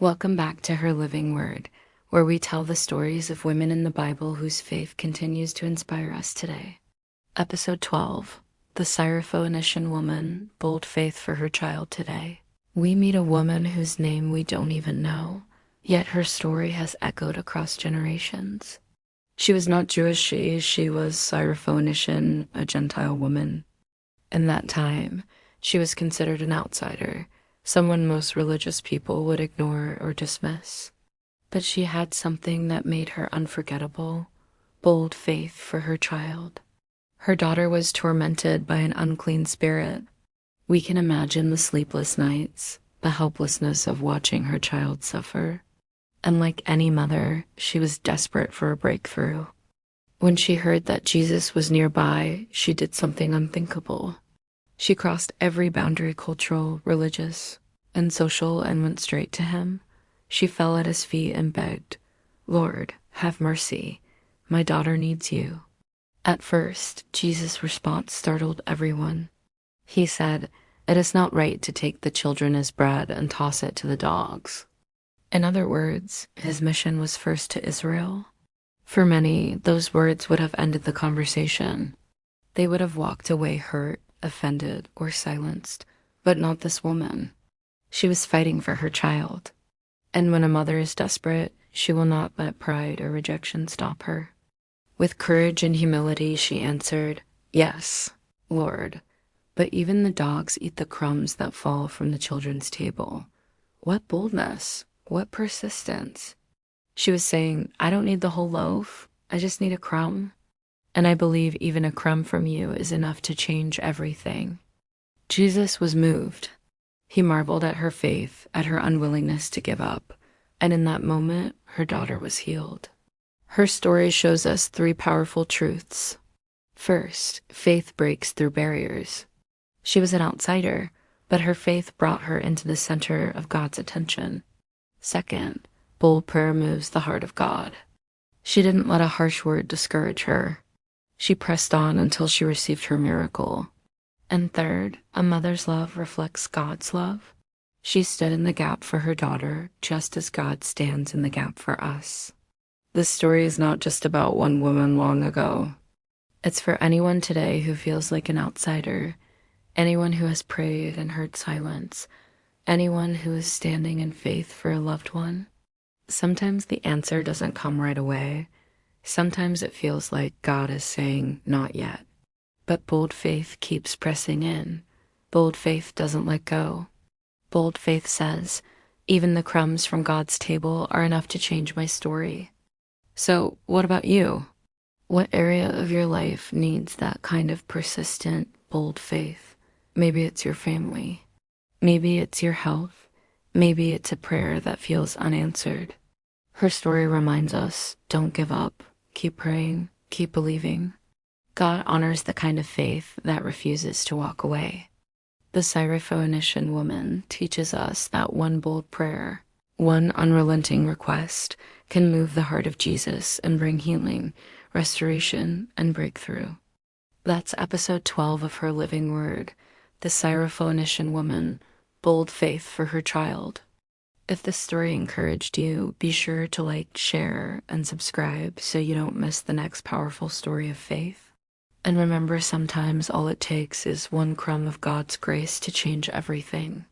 Welcome back to Her Living Word, where we tell the stories of women in the Bible whose faith continues to inspire us today. Episode 12, The Syrophoenician Woman, Bold Faith for Her Child Today. We meet a woman whose name we don't even know, yet her story has echoed across generations. She was not Jewish, she was Syrophoenician, a Gentile woman. In that time, she was considered an outsider, someone most religious people would ignore or dismiss. But she had something that made her unforgettable: bold faith for her child. Her daughter was tormented by an unclean spirit. We can imagine the sleepless nights, the helplessness of watching her child suffer. And like any mother, she was desperate for a breakthrough. When she heard that Jesus was nearby, she did something unthinkable. She crossed every boundary, cultural, religious, and social, and went straight to him. She fell at his feet and begged, "Lord, have mercy. My daughter needs you." At first, Jesus' response startled everyone. He said, "It is not right to take the children as bread and toss it to the dogs." In other words, his mission was first to Israel. For many, those words would have ended the conversation. They would have walked away hurt, offended, or silenced, but not this woman. She was fighting for her child. And when a mother is desperate, she will not let pride or rejection stop her. With courage and humility, she answered, "Yes, Lord, but even the dogs eat the crumbs that fall from the children's table." What boldness! What persistence! She was saying, "I don't need the whole loaf. I just need a crumb. And I believe even a crumb from you is enough to change everything." Jesus was moved. He marveled at her faith, at her unwillingness to give up. And in that moment, her daughter was healed. Her story shows us three powerful truths. First, faith breaks through barriers. She was an outsider, but her faith brought her into the center of God's attention. Second, bold prayer moves the heart of God. She didn't let a harsh word discourage her. She pressed on until she received her miracle. And third, a mother's love reflects God's love. She stood in the gap for her daughter, just as God stands in the gap for us. This story is not just about one woman long ago. It's for anyone today who feels like an outsider, anyone who has prayed and heard silence, anyone who is standing in faith for a loved one. Sometimes the answer doesn't come right away. Sometimes it feels like God is saying, "Not yet." But bold faith keeps pressing in. Bold faith doesn't let go. Bold faith says, "Even the crumbs from God's table are enough to change my story." So, what about you? What area of your life needs that kind of persistent, bold faith? Maybe it's your family. Maybe it's your health. Maybe it's a prayer that feels unanswered. Her story reminds us, don't give up. Keep praying. Keep believing. God honors the kind of faith that refuses to walk away. The Syrophoenician woman teaches us that one bold prayer, one unrelenting request, can move the heart of Jesus and bring healing, restoration, and breakthrough. That's episode 12 of Her Living Word, The Syrophoenician Woman, Bold Faith for Her Child. If this story encouraged you, be sure to like, share, and subscribe so you don't miss the next powerful story of faith. And remember, sometimes all it takes is one crumb of God's grace to change everything.